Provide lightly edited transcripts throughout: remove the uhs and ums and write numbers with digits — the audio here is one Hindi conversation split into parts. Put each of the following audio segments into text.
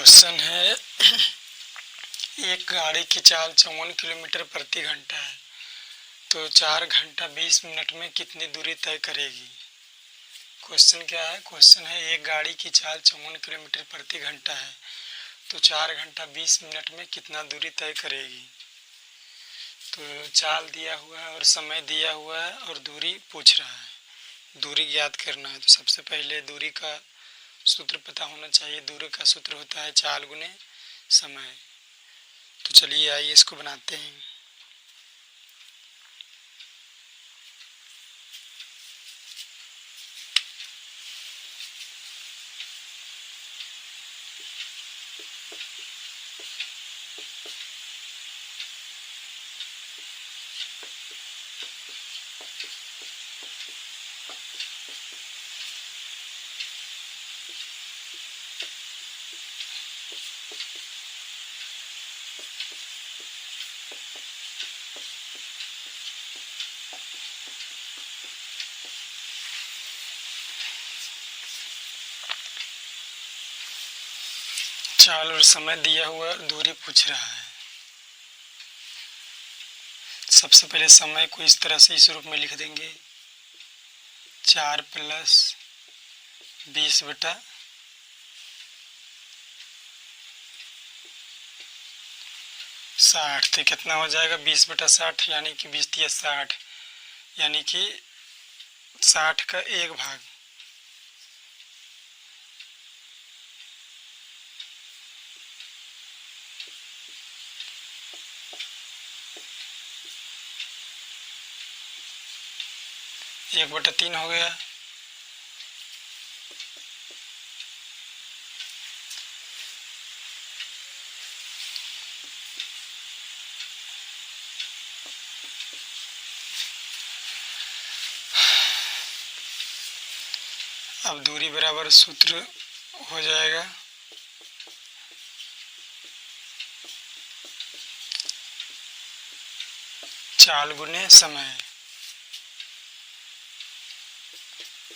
क्वेश्चन है एक गाड़ी की चाल 54 किलोमीटर प्रति घंटा है तो 4 घंटा 20 मिनट में कितनी दूरी तय करेगी। क्वेश्चन क्या है? क्वेश्चन है एक गाड़ी की चाल 54 किलोमीटर प्रति घंटा है तो 4 घंटा 20 मिनट में कितना दूरी तय करेगी। तो चाल दिया हुआ है और समय दिया हुआ है और दूरी पूछ रहा है। दूरी ज्ञात करना है तो सबसे पहले दूरी का सूत्र पता होना चाहिए। दूरी का सूत्र होता है चाल गुने समय। तो चलिए आइए इसको बनाते हैं। चाल और समय दिया हुआ और दूरी पूछ रहा है। सबसे पहले समय को इस तरह से इस रूप में लिख देंगे 4 + 20/60। तो कितना हो जाएगा 20/60 यानी कि 20 × 60 यानी कि 60 का 1 भाग। एक बटा 3 हो गया। अब दूरी बराबर सूत्र हो जाएगा चाल गुने समय।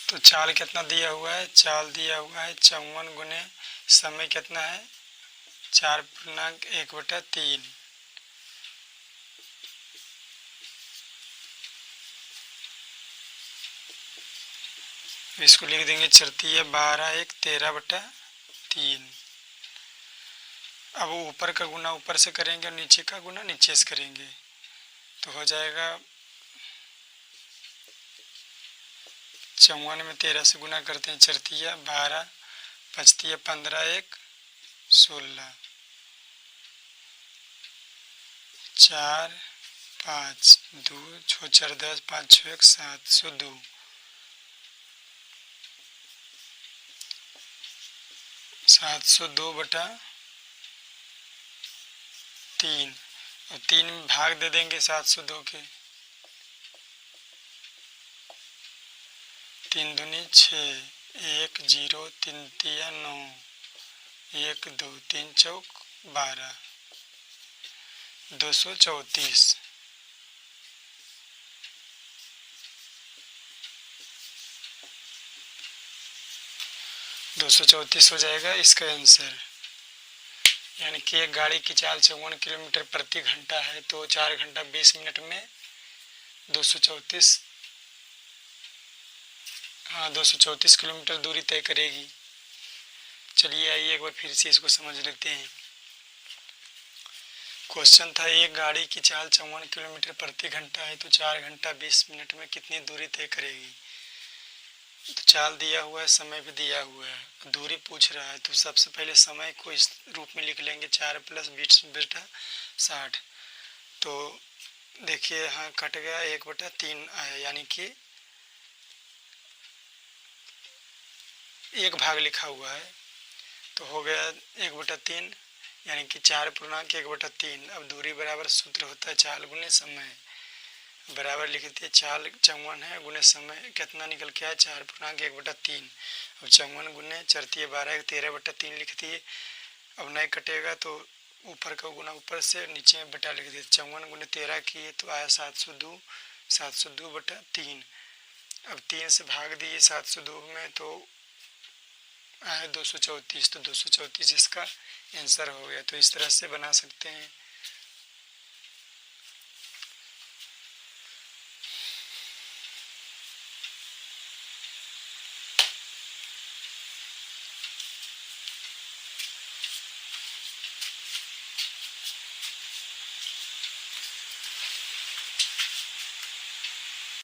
तो चाल कितना दिया हुआ है? चाल दिया हुआ है 54 गुने समय कितना है 4.1/3। इसको लिख देंगे 12 1 13/3। अब ऊपर का गुना ऊपर से करेंगे और नीचे का गुना नीचे से करेंगे तो हो जाएगा 54 में 13 से गुना करते हैं 4 × 12 5 × 15 1 16 4 5 2 6 4 10 5 6 1 702 702/3 और 3 में भाग दे देंगे 702 के। 3 दूनी 6 1 0 3 3 9 1 2 3 चौक 12 234। हो जाएगा इसका आंसर। यानी कि एक गाड़ी की चाल 54 किलोमीटर प्रति घंटा है तो 4 घंटा 20 मिनट में 234 किलोमीटर दूरी तय करेगी। चलिए आइए एक बार फिर से इसको समझ लेते हैं। क्वेश्चन था एक गाड़ी की चाल 54 किलोमीटर प्रति घंटा है तो 4 घंटा 20 मिनट में कितनी दूरी तय करेगी। तो चाल दिया हुआ है, समय भी दिया हुआ है, दूरी पूछ रहा है। तो सबसे पहले समय को इस रूप में लिख लेंगे 4 + 20/60। तो देखिए यहाँ कट गया 1/3 आया यानी कि 1 भाग लिखा हुआ है तो हो गया 1/3 यानी कि 4.1/3। अब दूरी बराबर सूत्र होता है चाल गुने समय। बराबर लिख दिए चाल 54 है गुने समय कितना निकल के आया 4.1/3। अब 54 गुने 4 × 12 13/3 लिख दिए। अब नहीं कटेगा तो ऊपर का गुना ऊपर से नीचे में बटा लिख दिए। 54 गुने 13 किए तो आया 702/3। अब 3 से भाग दिए 702 में तो आया 234, तो 234 इसका आंसर हो गया। तो इस तरह से बना सकते हैं।